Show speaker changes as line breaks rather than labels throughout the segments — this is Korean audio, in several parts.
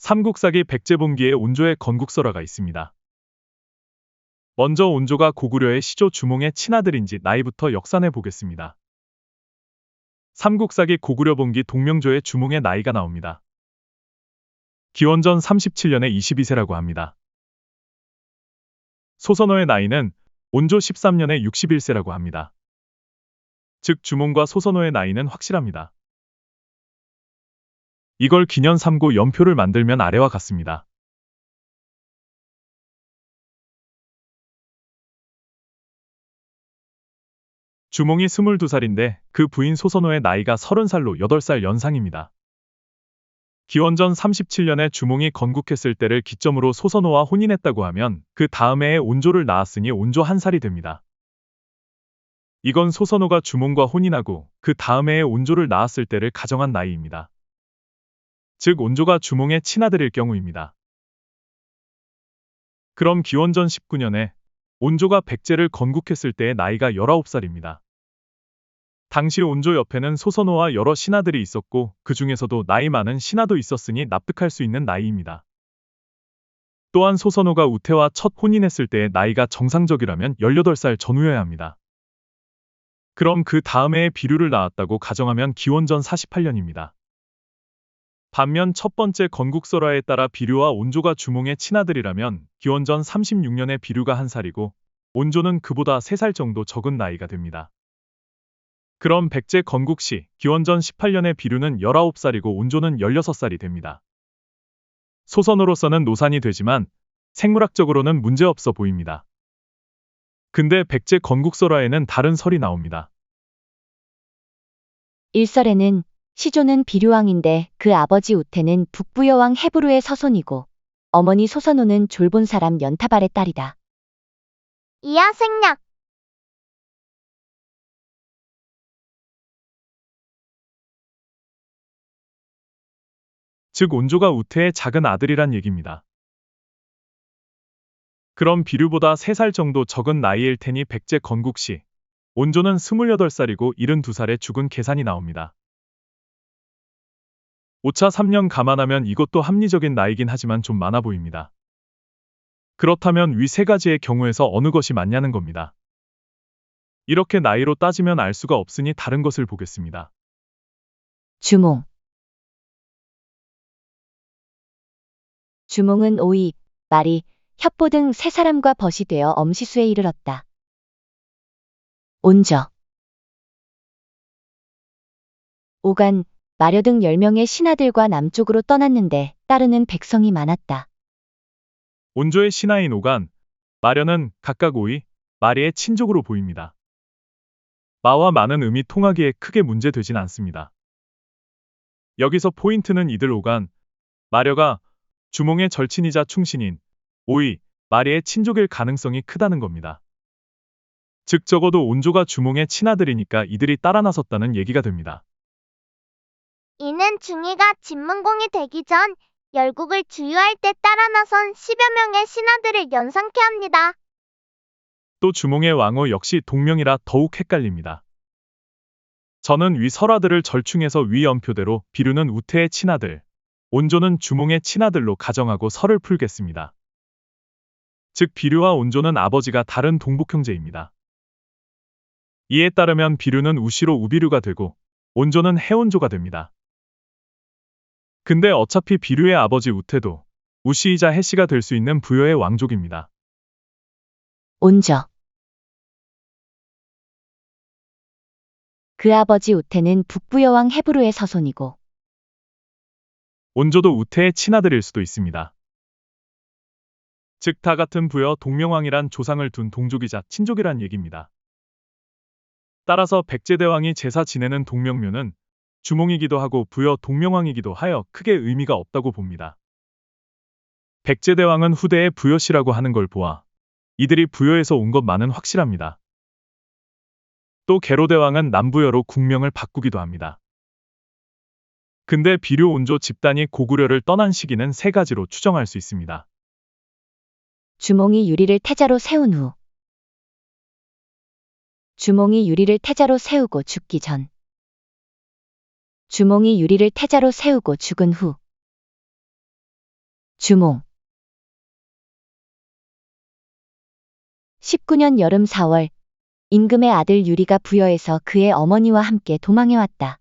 삼국사기 백제봉기에 온조의 건국설화가 있습니다. 먼저 온조가 고구려의 시조 주몽의 친아들인지 나이부터 역산해 보겠습니다. 삼국사기 고구려봉기 동명조의 주몽의 나이가 나옵니다. 기원전 37년에 22세라고 합니다. 소선호의 나이는 온조 13년에 61세라고 합니다. 즉 주몽과 소선호의 나이는 확실합니다. 이걸 기년 삼고 연표를 만들면 아래와 같습니다. 주몽이 22살인데 그 부인 소선호의 나이가 30살로 8살 연상입니다. 기원전 37년에 주몽이 건국했을 때를 기점으로 소선호와 혼인했다고 하면 그 다음 해에 온조를 낳았으니 온조 1살이 됩니다. 이건 소선호가 주몽과 혼인하고 그 다음 해에 온조를 낳았을 때를 가정한 나이입니다. 즉 온조가 주몽의 친아들일 경우입니다. 그럼 기원전 19년에 온조가 백제를 건국했을 때의 나이가 19살입니다. 당시 온조 옆에는 소선호와 여러 신하들이 있었고 그 중에서도 나이 많은 신하도 있었으니 납득할 수 있는 나이입니다. 또한 소선호가 우태와 첫 혼인했을 때의 나이가 정상적이라면 18살 전후여야 합니다. 그럼 그 다음 해에 비류를 낳았다고 가정하면 기원전 48년입니다. 반면 첫 번째 건국설화에 따라 비류와 온조가 주몽의 친아들이라면 기원전 36년에 비류가 1살이고 온조는 그보다 3살 정도 적은 나이가 됩니다. 그럼 백제 건국 시 기원전 18년에 비류는 19살이고 온조는 16살이 됩니다. 소선호로서는 노산이 되지만 생물학적으로는 문제없어 보입니다. 근데 백제 건국설화에는 다른 설이 나옵니다.
일설에는 시조는 비류왕인데 그 아버지 우태는 북부여왕 해부르의 서손이고 어머니 소선호는 졸본 사람 연타발의 딸이다.
이하 생략.
즉 온조가 우태의 작은 아들이란 얘기입니다. 그럼 비류보다 3살 정도 적은 나이일 테니 백제 건국 시 온조는 28살이고 72살에 죽은 계산이 나옵니다. 오차 3년 감안하면 이것도 합리적인 나이긴 하지만 좀 많아 보입니다. 그렇다면 위 3가지의 경우에서 어느 것이 맞냐는 겁니다. 이렇게 나이로 따지면 알 수가 없으니 다른 것을 보겠습니다.
주몽. 주몽은 오이, 마리, 협보 등 3사람과 벗이 되어 엄시수에 이르렀다. 온저. 오간, 마려 등 10명의 신하들과 남쪽으로 떠났는데 따르는 백성이 많았다.
온조의 신하인 오간, 마려는 각각 오이, 마리의 친족으로 보입니다. 마와 마는 음이 통하기에 크게 문제되진 않습니다. 여기서 포인트는 이들 오간, 마려가 주몽의 절친이자 충신인 오이, 마리의 친족일 가능성이 크다는 겁니다. 즉 적어도 온조가 주몽의 친아들이니까 이들이 따라 나섰다는 얘기가 됩니다.
이는 중이가 진문공이 되기 전 열국을 주유할 때 따라 나선 10여 명의 신하들을 연상케 합니다.
또 주몽의 왕후 역시 동명이라 더욱 헷갈립니다. 저는 위 설화들을 절충해서 위 연표대로 비류는 우태의 친아들, 온조는 주몽의 친아들로 가정하고 설을 풀겠습니다. 즉 비류와 온조는 아버지가 다른 동북형제입니다. 이에 따르면 비류는 우시로 우비류가 되고 온조는 해온조가 됩니다. 근데 어차피 비류의 아버지 우태도 우시이자 해씨가 될 수 있는 부여의 왕족입니다.
온저. 그 아버지 우태는 북부여왕 해부르의 서손이고
온조도 우태의 친아들일 수도 있습니다. 즉 다 같은 부여 동명왕이란 조상을 둔 동족이자 친족이란 얘기입니다. 따라서 백제대왕이 제사 지내는 동명묘는 주몽이기도 하고 부여 동명왕이기도 하여 크게 의미가 없다고 봅니다. 백제대왕은 후대에 부여씨라고 하는 걸 보아 이들이 부여에서 온 것만은 확실합니다. 또 계로대왕은 남부여로 국명을 바꾸기도 합니다. 근데 비류 온조 집단이 고구려를 떠난 시기는 3가지로 추정할 수 있습니다.
주몽이 유리를 태자로 세운 후 주몽이 유리를 태자로 세우고 죽기 전 주몽이 유리를 태자로 세우고 죽은 후 주몽 19년 여름 4월 임금의 아들 유리가 부여에서 그의 어머니와 함께 도망해왔다.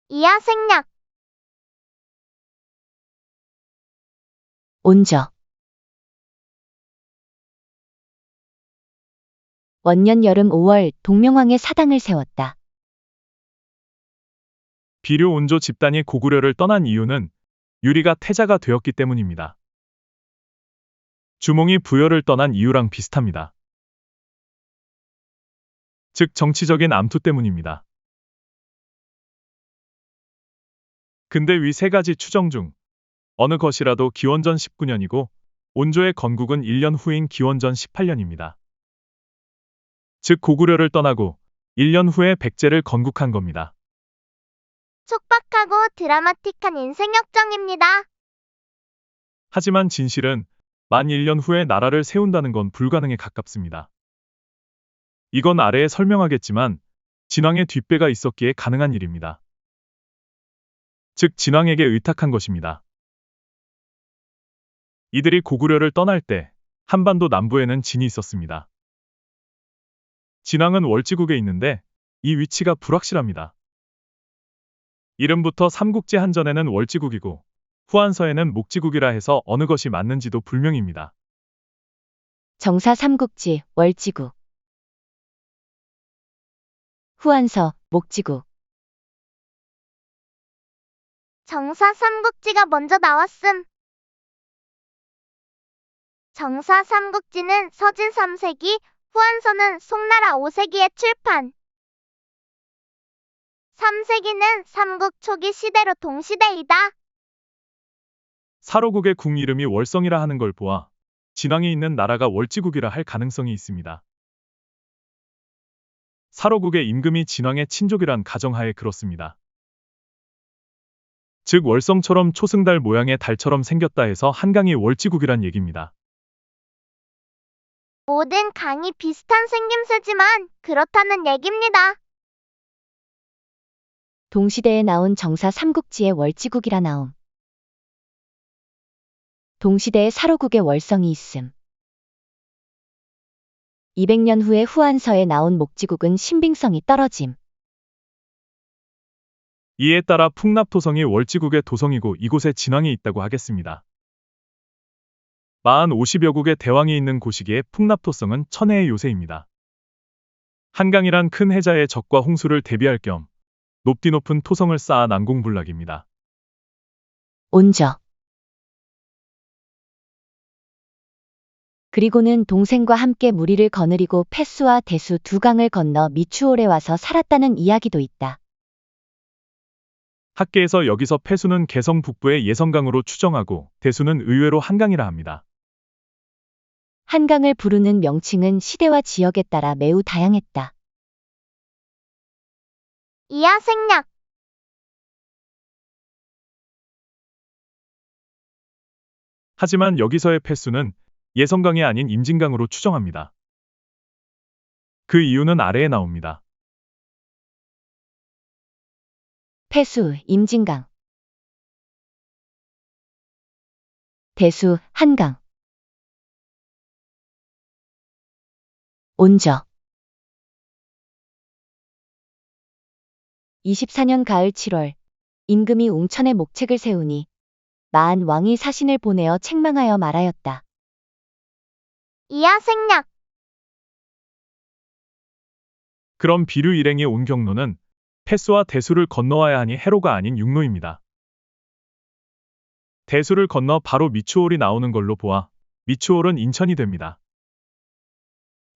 이하 생략.
온저 원년 여름 5월 동명왕의 사당을 세웠다.
비류 온조 집단이 고구려를 떠난 이유는 유리가 태자가 되었기 때문입니다. 주몽이 부여를 떠난 이유랑 비슷합니다. 즉 정치적인 암투 때문입니다. 근데 위 세 가지 추정 중 어느 것이라도 기원전 19년이고 온조의 건국은 1년 후인 기원전 18년입니다. 즉 고구려를 떠나고 1년 후에 백제를 건국한 겁니다.
촉박하고 드라마틱한 인생 역정입니다.
하지만 진실은 만 1년 후에 나라를 세운다는 건 불가능에 가깝습니다. 이건 아래에 설명하겠지만 진왕의 뒷배가 있었기에 가능한 일입니다. 즉 진왕에게 의탁한 것입니다. 이들이 고구려를 떠날 때 한반도 남부에는 진이 있었습니다. 진왕은 월지국에 있는데 이 위치가 불확실합니다. 이름부터 삼국지 한전에는 월지국이고 후한서에는 목지국이라 해서 어느 것이 맞는지도 불명입니다.
정사 삼국지 월지국 후한서 목지국
정사 삼국지가 먼저 나왔음. 정사 삼국지는 서진 3세기, 후한서는 송나라 5세기에 출판. 3세기는 삼국 초기 시대로 동시대이다.
사로국의 궁 이름이 월성이라 하는 걸 보아 진왕이 있는 나라가 월지국이라 할 가능성이 있습니다. 사로국의 임금이 진왕의 친족이란 가정하에 그렇습니다. 즉 월성처럼 초승달 모양의 달처럼 생겼다 해서 한강이 월지국이란 얘기입니다.
모든 강이 비슷한 생김새지만 그렇다는 얘깁니다.
동시대에 나온 정사 삼국지의 월지국이라 나옴. 동시대에 사로국의 월성이 있음. 200년 후에 후한서에 나온 목지국은 신빙성이 떨어짐.
이에 따라 풍납토성이 월지국의 도성이고 이곳에 진왕이 있다고 하겠습니다. 마흔 50여 국의 대왕이 있는 곳이기에 풍납토성은 천혜의 요새입니다. 한강이란 큰 해자의 적과 홍수를 대비할 겸 높디 높은 토성을 쌓아 난공불락입니다.
온저 그리고는 동생과 함께 무리를 거느리고 패수와 대수 두 강을 건너 미추홀에 와서 살았다는 이야기도 있다.
학계에서 여기서 패수는 개성 북부의 예성강으로 추정하고 대수는 의외로 한강이라 합니다.
한강을 부르는 명칭은 시대와 지역에 따라 매우 다양했다.
이하 생략.
하지만 여기서의 패수는 예성강이 아닌 임진강으로 추정합니다. 그 이유는 아래에 나옵니다.
패수, 임진강. 대수, 한강. 온저 24년 가을 7월 임금이 웅천에 목책을 세우니 마한 왕이 사신을 보내어 책망하여 말하였다.
이하 생략.
그럼 비류 일행이 온 경로는 패수와 대수를 건너와야 하니 해로가 아닌 육로입니다. 대수를 건너 바로 미추홀이 나오는 걸로 보아 미추홀은 인천이 됩니다.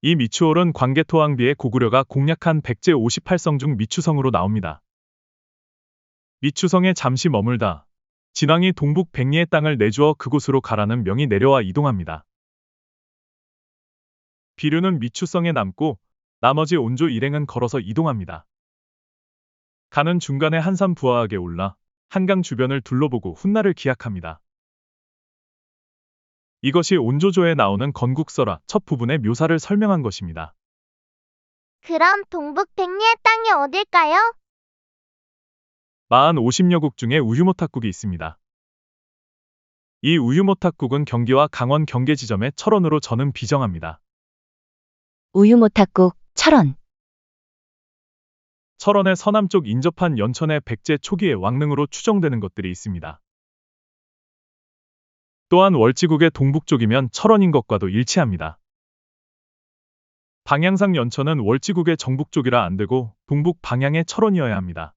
이 미추홀은 광개토왕비의 고구려가 공략한 백제 58성 중 미추성으로 나옵니다. 미추성에 잠시 머물다 진왕이 동북 백리의 땅을 내주어 그곳으로 가라는 명이 내려와 이동합니다. 비류는 미추성에 남고 나머지 온조 일행은 걸어서 이동합니다. 가는 중간에 한산 부하하게 올라 한강 주변을 둘러보고 훗날을 기약합니다. 이것이 온조조에 나오는 건국설화 첫 부분의 묘사를 설명한 것입니다.
그럼 동북 백리의 땅이 어딜까요?
마한 50여 국 중에 우유모탁국이 있습니다. 이 우유모탁국은 경기와 강원 경계 지점의 철원으로 저는 비정합니다.
우유모탁국, 철원.
철원의 서남쪽 인접한 연천의 백제 초기의 왕릉으로 추정되는 것들이 있습니다. 또한 월지국의 동북쪽이면 철원인 것과도 일치합니다. 방향상 연천은 월지국의 정북쪽이라 안 되고 동북 방향의 철원이어야 합니다.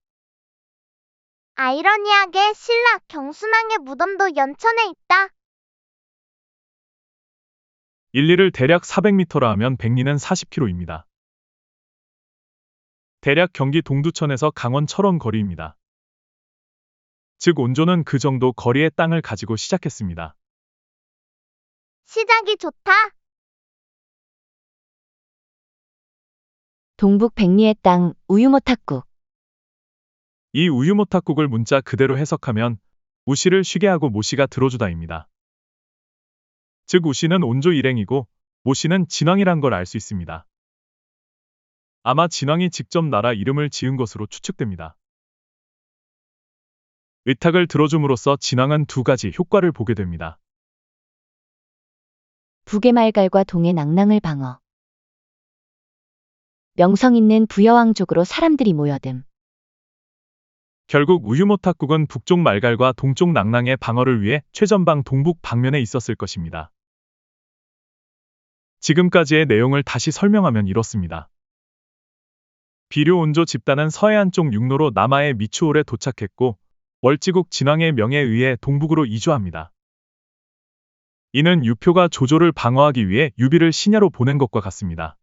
아이러니하게 신라 경순왕의 무덤도 연천에 있다.
일리를 대략 400m라 하면 백리는 40km입니다. 대략 경기 동두천에서 강원 철원 거리입니다. 즉 온조는 그 정도 거리의 땅을 가지고 시작했습니다.
시작이 좋다.
동북 백리의 땅, 우유모탁국.
이 우유모탁국을 문자 그대로 해석하면 우시를 쉬게 하고 모시가 들어주다입니다. 즉 우시는 온조 일행이고 모시는 진왕이란 걸 알 수 있습니다. 아마 진왕이 직접 나라 이름을 지은 것으로 추측됩니다. 의탁을 들어줌으로써 진왕은 두 가지 효과를 보게 됩니다.
북의 말갈과 동의 낭랑을 방어. 명성 있는 부여왕족으로 사람들이 모여듦.
결국 우유모탁국은 북쪽 말갈과 동쪽 낭랑의 방어를 위해 최전방 동북 방면에 있었을 것입니다. 지금까지의 내용을 다시 설명하면 이렇습니다. 비료 온조 집단은 서해안 쪽 육로로 남하의 미추홀에 도착했고 월지국 진왕의 명에 의해 동북으로 이주합니다. 이는 유표가 조조를 방어하기 위해 유비를 신야로 보낸 것과 같습니다.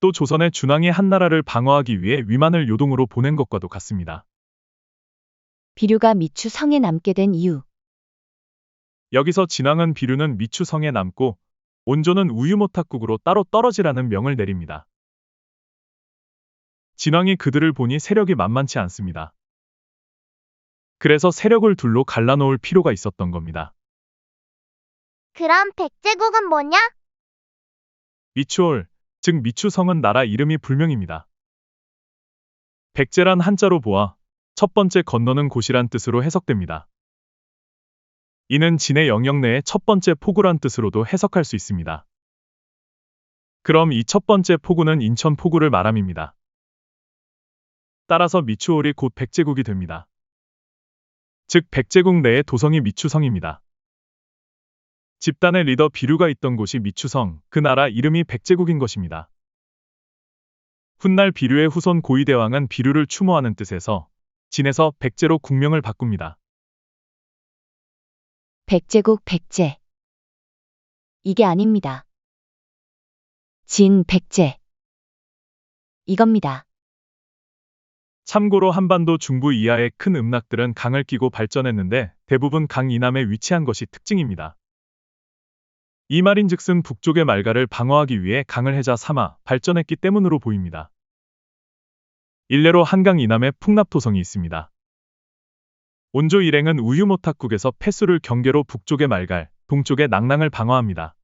또 조선의 준왕이 한나라를 방어하기 위해 위만을 요동으로 보낸 것과도 같습니다.
비류가 미추 성에 남게 된 이유.
여기서 진왕은 비류는 미추 성에 남고 온조는 우유모탁국으로 따로 떨어지라는 명을 내립니다. 진왕이 그들을 보니 세력이 만만치 않습니다. 그래서 세력을 둘로 갈라놓을 필요가 있었던 겁니다.
그럼 백제국은 뭐냐?
미추홀, 즉 미추성은 나라 이름이 불명입니다. 백제란 한자로 보아 첫 번째 건너는 곳이란 뜻으로 해석됩니다. 이는 진해 영역 내의 첫 번째 포구란 뜻으로도 해석할 수 있습니다. 그럼 이 첫 번째 포구는 인천 포구를 말함입니다. 따라서 미추홀이 곧 백제국이 됩니다. 즉 백제국 내의 도성이 미추성입니다. 집단의 리더 비류가 있던 곳이 미추성, 그 나라 이름이 백제국인 것입니다. 훗날 비류의 후손 고이대왕은 비류를 추모하는 뜻에서 진에서 백제로 국명을 바꿉니다.
백제국 백제. 이게 아닙니다. 진 백제. 이겁니다.
참고로 한반도 중부 이하의 큰 음락들은 강을 끼고 발전했는데 대부분 강 이남에 위치한 것이 특징입니다. 이 말인즉슨 북쪽의 말갈을 방어하기 위해 강을 해자 삼아 발전했기 때문으로 보입니다. 일례로 한강 이남에 풍납토성이 있습니다. 온조 일행은 우유모탁국에서 폐수를 경계로 북쪽의 말갈, 동쪽의 낭랑을 방어합니다.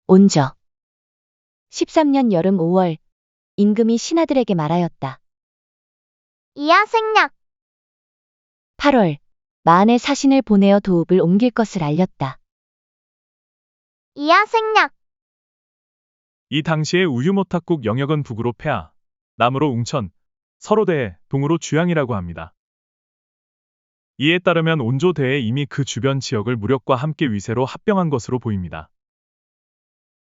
온저. 13년 여름 5월 임금이 신하들에게 말하였다.
이하 생략.
8월 만의 사신을 보내어 도읍을 옮길 것을 알렸다.
이하 생략.
이 당시의 우유모탁국 영역은 북으로 폐하, 남으로 웅천, 서로대해, 동으로 주양이라고 합니다. 이에 따르면 온조대에 이미 그 주변 지역을 무력과 함께 위세로 합병한 것으로 보입니다.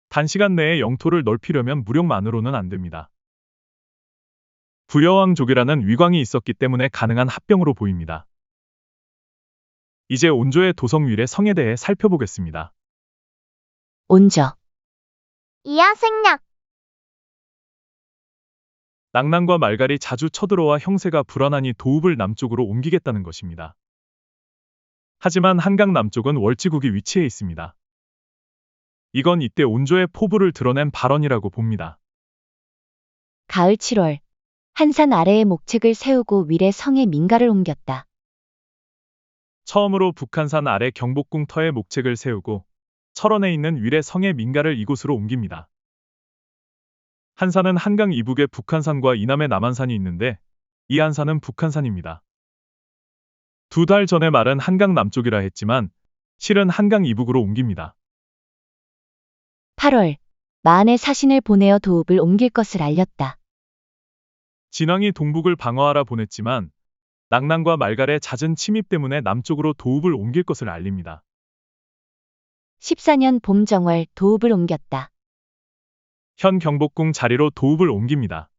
단시간 내에 영토를 넓히려면 무력만으로는 안 됩니다. 부여왕족이라는 위광이 있었기 때문에 가능한 합병으로 보입니다. 이제 온조의 도성 위례 성에 대해 살펴보겠습니다.
온저.
이하 생략.
낭랑과 말갈이 자주 쳐들어와 형세가 불안하니 도읍을 남쪽으로 옮기겠다는 것입니다. 하지만 한강 남쪽은 월지국이 위치해 있습니다. 이건 이때 온조의 포부를 드러낸 발언이라고 봅니다.
가을 7월 한산 아래에 목책을 세우고 위례 성에 민가를 옮겼다.
처음으로 북한산 아래 경복궁 터에 목책을 세우고 철원에 있는 위례 성의 민가를 이곳으로 옮깁니다. 한산은 한강 이북에 북한산과 이남에 남한산이 있는데 이 한산은 북한산입니다. 2달 전에 말은 한강 남쪽이라 했지만 실은 한강 이북으로 옮깁니다.
8월, 마한에 사신을 보내어 도읍을 옮길 것을 알렸다.
진왕이 동북을 방어하라 보냈지만 낙랑과 말갈의 잦은 침입 때문에 남쪽으로 도읍을 옮길 것을 알립니다.
14년 봄 정월 도읍을 옮겼다.
현 경복궁 자리로 도읍을 옮깁니다.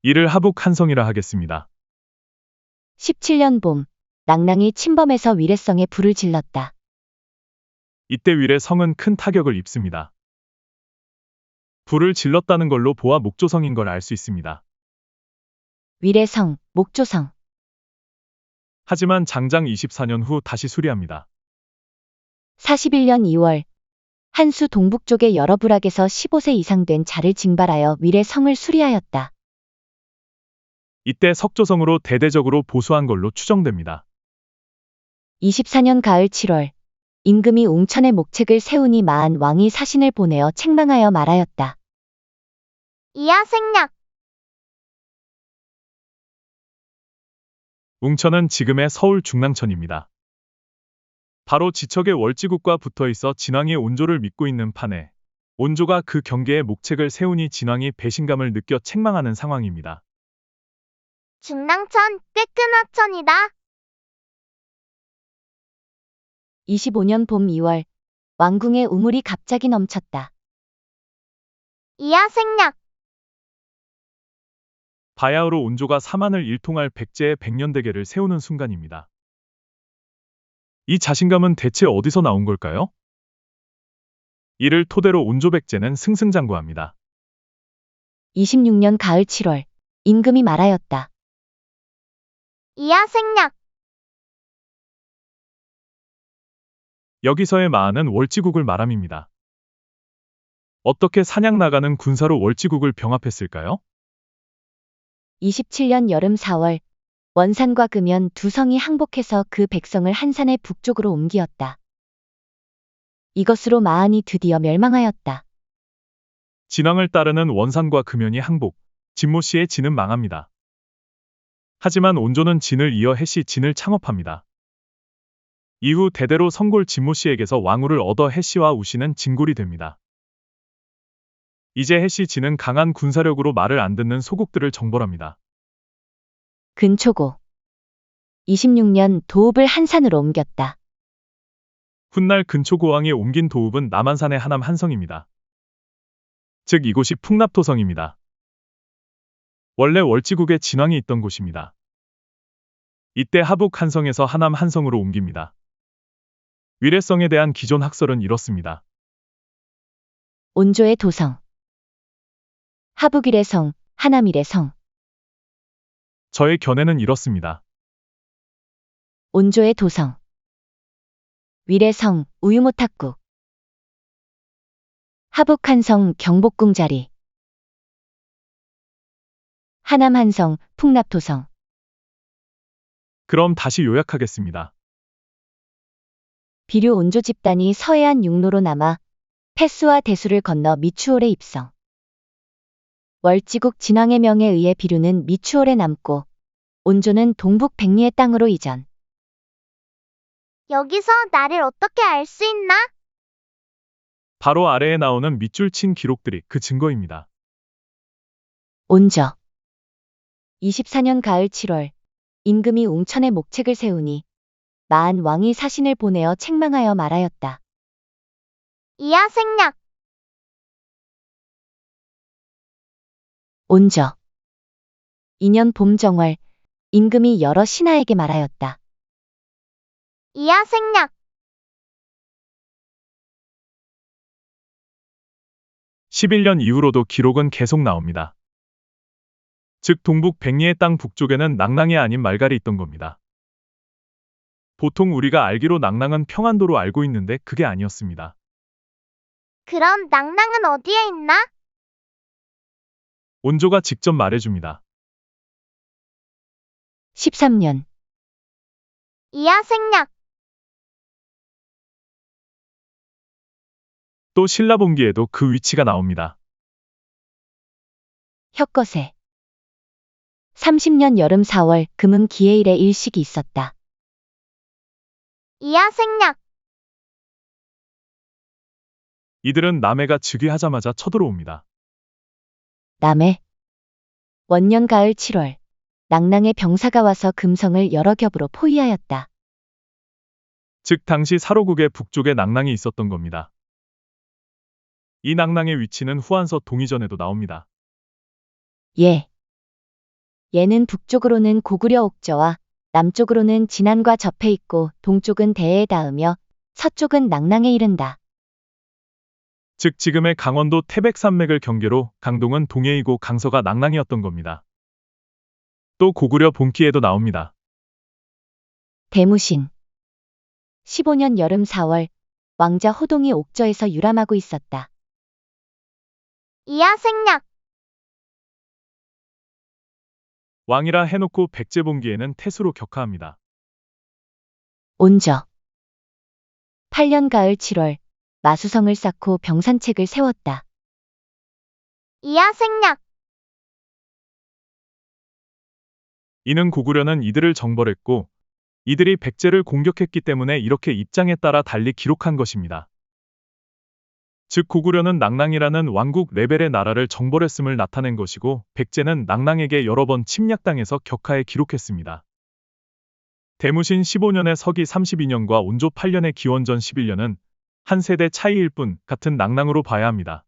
이를 하북한성이라 하겠습니다.
17년 봄, 낙랑이 침범해서 위례성에 불을 질렀다.
이때 위례성은 큰 타격을 입습니다. 불을 질렀다는 걸로 보아 목조성인 걸 알 수 있습니다.
위례성, 목조성.
하지만 장장 24년 후 다시 수리합니다.
41년 2월, 한수 동북쪽의 여러 부락에서 15세 이상 된 자를 징발하여 위례성을 수리하였다.
이때 석조성으로 대대적으로 보수한 걸로 추정됩니다.
24년 가을 7월, 임금이 웅천에 목책을 세우니 마한 왕이 사신을 보내어 책망하여 말하였다.
이하 생략.
웅천은 지금의 서울 중랑천입니다. 바로 지척의 월지국과 붙어 있어 진왕이 온조를 믿고 있는 판에 온조가 그 경계에 목책을 세우니 진왕이 배신감을 느껴 책망하는 상황입니다.
중랑천, 꽤 큰 하천이다.
25년 봄 2월, 왕궁에 우물이 갑자기 넘쳤다.
이하 생략.
바야흐로 온조가 사만을 일통할 백제의 백년대계를 세우는 순간입니다. 이 자신감은 대체 어디서 나온 걸까요? 이를 토대로 온조 백제는 승승장구합니다.
26년 가을 7월, 임금이 말하였다.
이하 생략.
여기서의 마한은 월지국을 말함입니다. 어떻게 사냥 나가는 군사로 월지국을 병합했을까요?
27년 여름 4월, 원산과 금연 두 성이 항복해서 그 백성을 한산의 북쪽으로 옮기었다. 이것으로 마한이 드디어 멸망하였다.
진왕을 따르는 원산과 금연이 항복, 진모씨의 진은 망합니다. 하지만 온조는 진을 이어 해씨 진을 창업합니다. 이후 대대로 성골 진모씨에게서 왕후를 얻어 해씨와 우씨는 진골이 됩니다. 이제 해씨 진은 강한 군사력으로 말을 안 듣는 소국들을 정벌합니다.
근초고. 26년 도읍을 한산으로 옮겼다.
훗날 근초고왕이 옮긴 도읍은 남한산의 하남 한성입니다. 즉 이곳이 풍납토성입니다. 원래 월지국에 진왕이 있던 곳입니다. 이때 하북 한성에서 하남 한성으로 옮깁니다. 위례성에 대한 기존 학설은 이렇습니다.
온조의 도성. 하북일의 하남일의 성.
저의 견해는 이렇습니다.
온조의 도성. 위례성, 우유모탁국. 하북한성, 경복궁 자리. 하남한성, 풍납토성.
그럼 다시 요약하겠습니다.
비류 온조 집단이 서해안 육로로 남아 패스와 대수를 건너 미추홀에 입성. 월지국 진왕의 명에 의해 비류는 미추홀에 남고 온조는 동북 백리의 땅으로 이전.
여기서 나를 어떻게 알 수 있나?
바로 아래에 나오는 밑줄 친 기록들이 그 증거입니다.
온저. 24년 가을 7월, 임금이 웅천에 목책을 세우니 마한 왕이 사신을 보내어 책망하여 말하였다.
이하 생략.
온저. 2년 봄 정월, 임금이 여러 신하에게 말하였다.
이하 생략.
11년 이후로도 기록은 계속 나옵니다. 즉 동북 백리의 땅 북쪽에는 낙랑이 아닌 말갈이 있던 겁니다. 보통 우리가 알기로 낙랑은 평안도로 알고 있는데 그게 아니었습니다.
그럼 낙랑은 어디에 있나?
온조가 직접 말해줍니다.
13년,
이하 생략.
또 신라본기에도 그 위치가 나옵니다.
혁거세. 30년 여름 4월 금음 기해일에 일식이 있었다.
이하 생략.
이들은 남해가 즉위하자마자 쳐들어옵니다.
남해. 원년 가을 7월. 낭낭의 병사가 와서 금성을 여러 겹으로 포위하였다.
즉 당시 사로국의 북쪽에 낭낭이 있었던 겁니다. 이 낭낭의 위치는 후한서 동의전에도 나옵니다.
예. 얘는 북쪽으로는 고구려 옥저와 남쪽으로는 진안과 접해 있고 동쪽은 대해에 닿으며 서쪽은 낭낭에 이른다.
즉 지금의 강원도 태백산맥을 경계로 강동은 동해이고 강서가 낭낭이었던 겁니다. 또 고구려 본기에도 나옵니다.
대무신. 15년 여름 4월 왕자 호동이 옥저에서 유람하고 있었다.
이하 생략.
왕이라 해놓고 백제본기에는 태수로 격하합니다.
온저. 8년 가을 7월 마수성을 쌓고 병산책을 세웠다.
이하 생략.
이는 고구려는 이들을 정벌했고 이들이 백제를 공격했기 때문에 이렇게 입장에 따라 달리 기록한 것입니다. 즉 고구려는 낭낭이라는 왕국 레벨의 나라를 정벌했음을 나타낸 것이고 백제는 낭낭에게 여러 번 침략당해서 격하에 기록했습니다. 대무신 15년의 서기 32년과 온조 8년의 기원전 11년은 한 세대 차이일 뿐 같은 낭낭으로 봐야 합니다.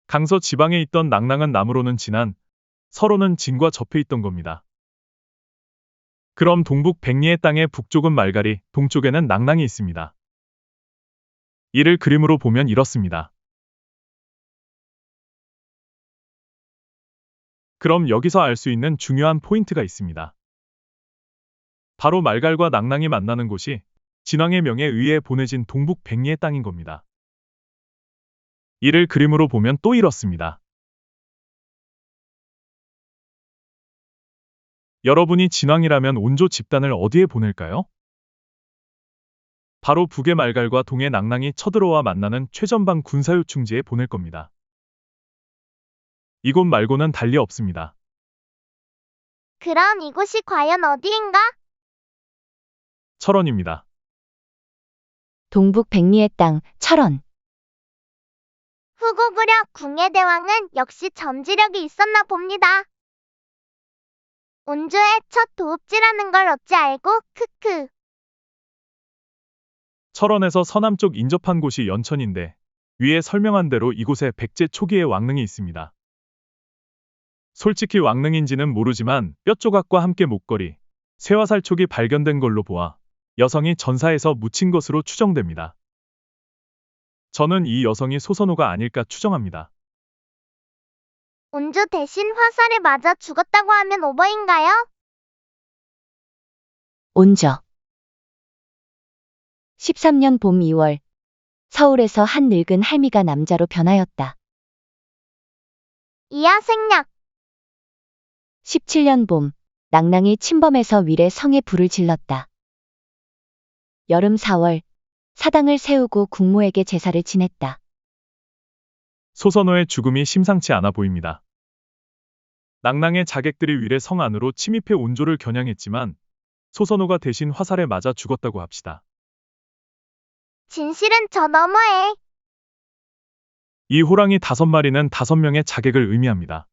강서 지방에 있던 낭낭은 남으로는 진안, 서로는 진과 접해 있던 겁니다. 그럼 동북 백리의 땅의 북쪽은 말갈이, 동쪽에는 낭낭이 있습니다. 이를 그림으로 보면 이렇습니다. 그럼 여기서 알 수 있는 중요한 포인트가 있습니다. 바로 말갈과 낭낭이 만나는 곳이 진왕의 명에 의해 보내진 동북 백리의 땅인 겁니다. 이를 그림으로 보면 또 이렇습니다. 여러분이 진왕이라면 온조 집단을 어디에 보낼까요? 바로 북의 말갈과 동의 낭낭이 쳐들어와 만나는 최전방 군사요충지에 보낼 겁니다. 이곳 말고는 달리 없습니다.
그럼 이곳이 과연 어디인가?
철원입니다.
동북 백리의 땅, 철원.
후고구려 궁예대왕은 역시 점지력이 있었나 봅니다. 온조의 첫 도읍지라는 걸 어찌 알고, 크크.
철원에서 서남쪽 인접한 곳이 연천인데 위에 설명한 대로 이곳에 백제 초기의 왕릉이 있습니다. 솔직히 왕릉인지는 모르지만 뼈조각과 함께 목걸이, 쇠화살촉이 발견된 걸로 보아 여성이 전사에서 묻힌 것으로 추정됩니다. 저는 이 여성이 소선호가 아닐까 추정합니다.
온조 대신 화살에 맞아 죽었다고 하면 오버인가요?
온저. 13년 봄 2월 서울에서 한 늙은 할미가 남자로 변하였다.
이하 생략.
17년 봄 낭낭이 침범해서 위례 성에 불을 질렀다. 여름 4월 사당을 세우고 국모에게 제사를 지냈다.
소선호의 죽음이 심상치 않아 보입니다. 낭낭의 자객들이 위례 성 안으로 침입해 온조를 겨냥했지만 소선호가 대신 화살에 맞아 죽었다고 합시다.
진실은 저 너머에.
이 호랑이 5마리는 5명의 자객을 의미합니다.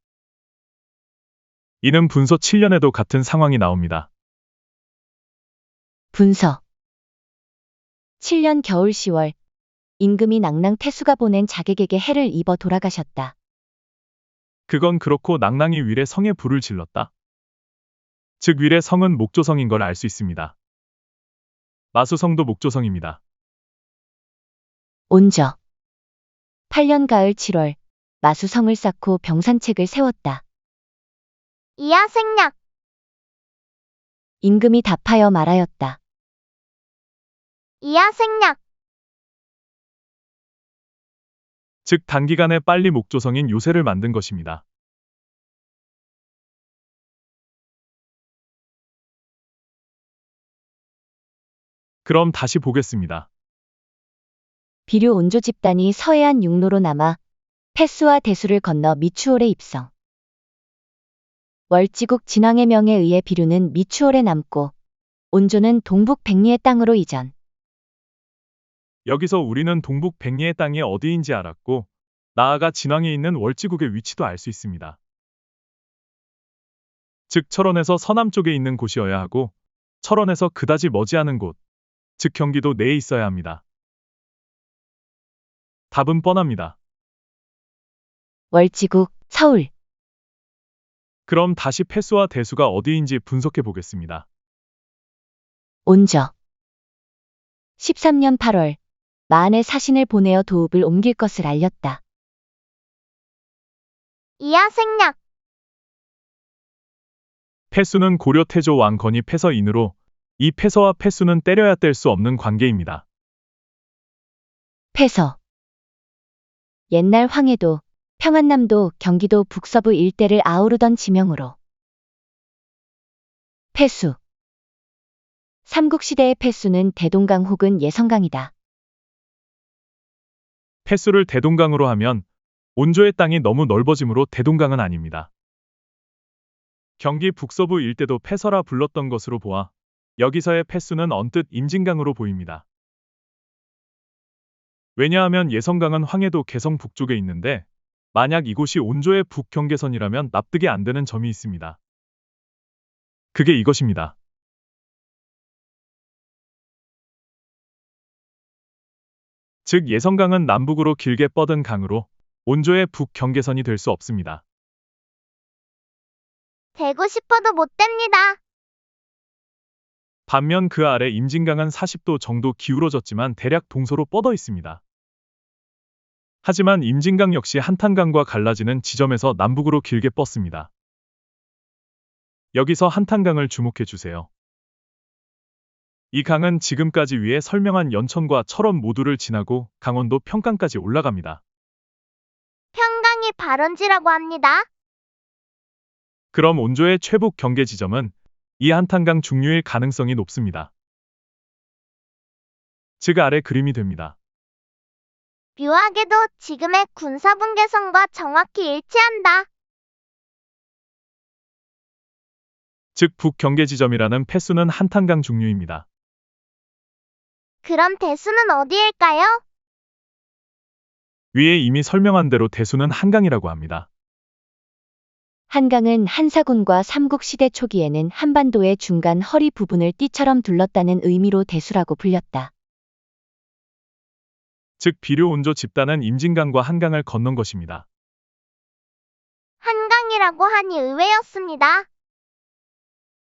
이는 분서 7년에도 같은 상황이 나옵니다.
분서. 7년 겨울 10월 임금이 낭낭 태수가 보낸 자객에게 해를 입어 돌아가셨다.
그건 그렇고 낭낭이 위례 성에 불을 질렀다. 즉 위례 성은 목조성인 걸 알 수 있습니다. 마수성도 목조성입니다.
온저. 8년 가을 7월 마수성을 쌓고 병산책을 세웠다.
이하 생략.
임금이 답하여 말하였다.
이하 생략.
즉 단기간에 빨리 목조성인 요새를 만든 것입니다. 그럼 다시 보겠습니다.
비류 온조 집단이 서해안 육로로 남아 패스와 대수를 건너 미추홀에 입성. 월지국 진왕의 명에 의해 비류는 미추홀에 남고 온조는 동북 백리의 땅으로 이전.
여기서 우리는 동북 백리의 땅이 어디인지 알았고, 나아가 진왕에 있는 월지국의 위치도 알 수 있습니다. 즉 철원에서 서남쪽에 있는 곳이어야 하고, 철원에서 그다지 머지않은 곳, 즉 경기도 내에 있어야 합니다. 답은 뻔합니다.
월지국, 서울.
그럼 다시 패수와 대수가 어디인지 분석해 보겠습니다.
온저. 13년 8월, 마한의 사신을 보내어 도읍을 옮길 것을 알렸다.
이하 생략.
패수는 고려 태조 왕건이 패서인으로 이 패서와 패수는 때려야 뗄 수 없는 관계입니다.
패서. 옛날 황해도, 평안남도, 경기도 북서부 일대를 아우르던 지명으로. 패수. 삼국시대의 패수는 대동강 혹은 예성강이다.
패수를 대동강으로 하면 온조의 땅이 너무 넓어지므로 대동강은 아닙니다. 경기 북서부 일대도 패서라 불렀던 것으로 보아 여기서의 패수는 언뜻 임진강으로 보입니다. 왜냐하면 예성강은 황해도 개성 북쪽에 있는데 만약 이곳이 온조의 북경계선이라면 납득이 안 되는 점이 있습니다. 그게 이것입니다. 즉 예성강은 남북으로 길게 뻗은 강으로 온조의 북경계선이 될 수 없습니다.
되고 싶어도 못 됩니다.
반면 그 아래 임진강은 40도 정도 기울어졌지만 대략 동서로 뻗어 있습니다. 하지만 임진강 역시 한탄강과 갈라지는 지점에서 남북으로 길게 뻗습니다. 여기서 한탄강을 주목해 주세요. 이 강은 지금까지 위에 설명한 연천과 철원 모두를 지나고 강원도 평강까지 올라갑니다.
평강이 발원지라고 합니다.
그럼 온조의 최북 경계 지점은 이 한탄강 중류일 가능성이 높습니다. 즉 아래 그림이 됩니다.
묘하게도 지금의 군사분계선과 정확히 일치한다.
즉 북경계 지점이라는 패수는 한탄강 중류입니다.
그럼 대수는 어디일까요?
위에 이미 설명한 대로 대수는 한강이라고 합니다.
한강은 한사군과 삼국시대 초기에는 한반도의 중간 허리 부분을 띠처럼 둘렀다는 의미로 대수라고 불렸다.
즉 비료 온조 집단은 임진강과 한강을 건넌 것입니다.
한강이라고 하니 의외였습니다.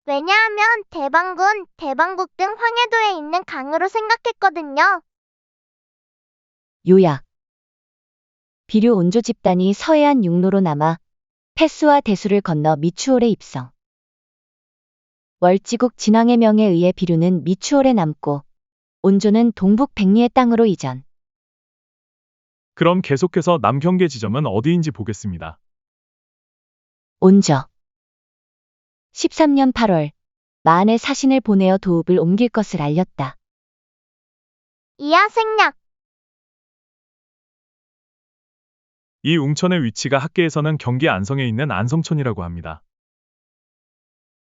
왜냐하면 대방군, 대방국 등 황해도에 있는 강으로 생각했거든요.
요약. 비료 온조 집단이 서해안 육로로 남아 패수와 대수를 건너 미추홀에 입성. 월지국 진왕의 명에 의해 비료는 미추홀에 남고 온조는 동북 백리의 땅으로 이전.
그럼 계속해서 남경계 지점은 어디인지 보겠습니다.
온저. 13년 8월, 마한의 사신을 보내어 도읍을 옮길 것을 알렸다.
이하 생략.
이 웅천의 위치가 학계에서는 경기 안성에 있는 안성천이라고 합니다.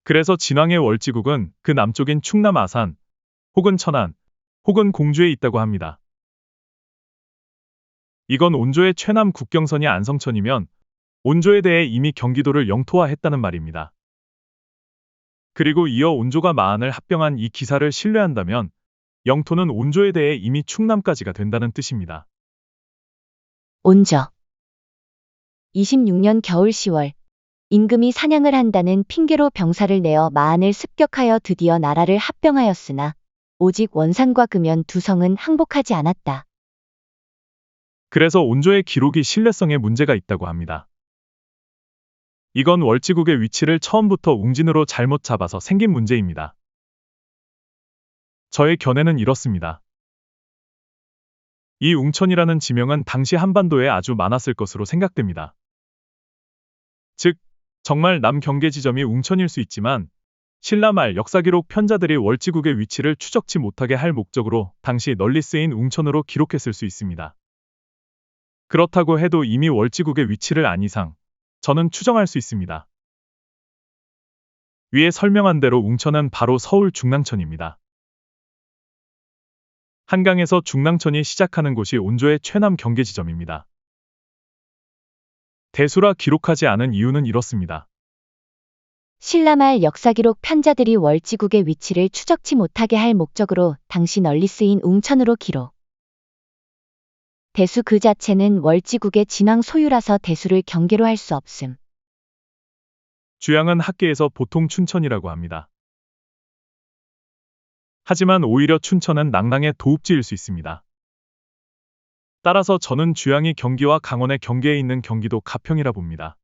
그래서 진왕의 월지국은 그 남쪽인 충남 아산, 혹은 천안, 혹은 공주에 있다고 합니다. 이건 온조의 최남 국경선이 안성천이면 온조에 대해 이미 경기도를 영토화했다는 말입니다. 그리고 이어 온조가 마한을 합병한 이 기사를 신뢰한다면 영토는 온조에 대해 이미 충남까지가 된다는 뜻입니다.
온저. 26년 겨울 10월, 임금이 사냥을 한다는 핑계로 병사를 내어 마한을 습격하여 드디어 나라를 합병하였으나 오직 원산과 금연 두 성은 항복하지 않았다.
그래서 온조의 기록이 신뢰성에 문제가 있다고 합니다. 이건 월지국의 위치를 처음부터 웅진으로 잘못 잡아서 생긴 문제입니다. 저의 견해는 이렇습니다. 이 웅천이라는 지명은 당시 한반도에 아주 많았을 것으로 생각됩니다. 즉, 정말 남경계 지점이 웅천일 수 있지만 신라 말 역사기록 편자들이 월지국의 위치를 추적치 못하게 할 목적으로 당시 널리 쓰인 웅천으로 기록했을 수 있습니다. 그렇다고 해도 이미 월지국의 위치를 안 이상 저는 추정할 수 있습니다. 위에 설명한 대로 웅천은 바로 서울 중랑천입니다. 한강에서 중랑천이 시작하는 곳이 온조의 최남 경계 지점입니다. 대수라 기록하지 않은 이유는 이렇습니다.
신라말 역사기록 편자들이 월지국의 위치를 추적치 못하게 할 목적으로 당시 널리 쓰인 웅천으로 기록. 대수 그 자체는 월지국의 진왕 소유라서 대수를 경계로 할 수 없음.
주양은 학계에서 보통 춘천이라고 합니다. 하지만 오히려 춘천은 낭랑의 도읍지일 수 있습니다. 따라서 저는 주양이 경기와 강원의 경계에 있는 경기도 가평이라 봅니다.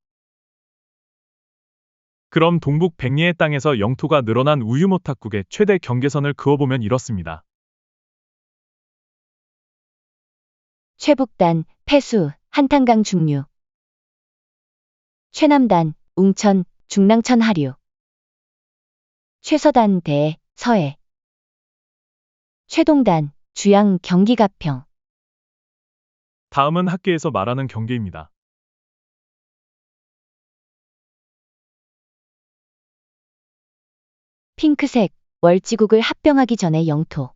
그럼 동북 백리의 땅에서 영토가 늘어난 우유모탁국의 최대 경계선을 그어보면 이렇습니다.
최북단, 폐수, 한탄강 중류. 최남단, 웅천, 중랑천 하류. 최서단, 대, 서해. 최동단, 주양, 경기 가평.
다음은 학계에서 말하는 경계입니다.
핑크색, 월지국을 합병하기 전의 영토.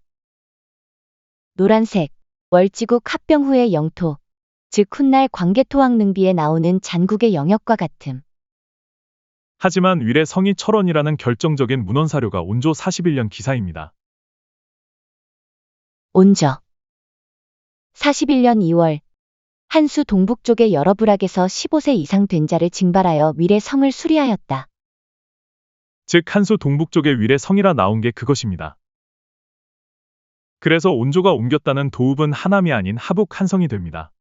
노란색, 월지국 합병 후의 영토, 즉 훗날 광개토왕릉비에 나오는 잔국의 영역과 같음.
하지만 위례 성이 철원이라는 결정적인 문헌사료가 온조 41년 기사입니다.
온저. 41년 2월, 한수 동북쪽의 여러 부락에서 15세 이상 된 자를 징발하여 위례 성을 수리하였다.
즉 한수 동북쪽의 위례 성이라 나온 게 그것입니다. 그래서 온조가 옮겼다는 도읍은 하남이 아닌 하북 한성이 됩니다.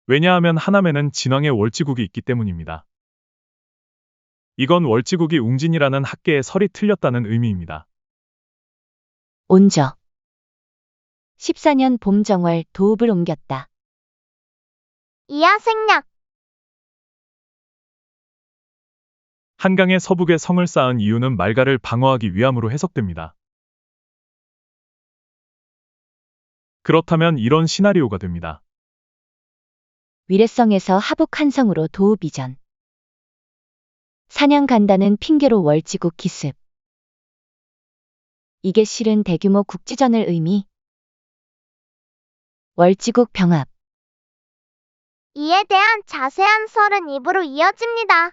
왜냐하면 하남에는 진왕의 월지국이 있기 때문입니다. 이건 월지국이 웅진이라는 학계의 설이 틀렸다는 의미입니다.
온저. 14년 봄 정월 도읍을 옮겼다.
이하 생략.
한강의 서북에 성을 쌓은 이유는 말가를 방어하기 위함으로 해석됩니다. 그렇다면 이런 시나리오가 됩니다.
위례성에서 하북 한성으로 도읍 이전. 사냥 간다는 핑계로 월지국 기습. 이게 실은 대규모 국지전을 의미. 월지국 병합.
이에 대한 자세한 설은 입으로 이어집니다.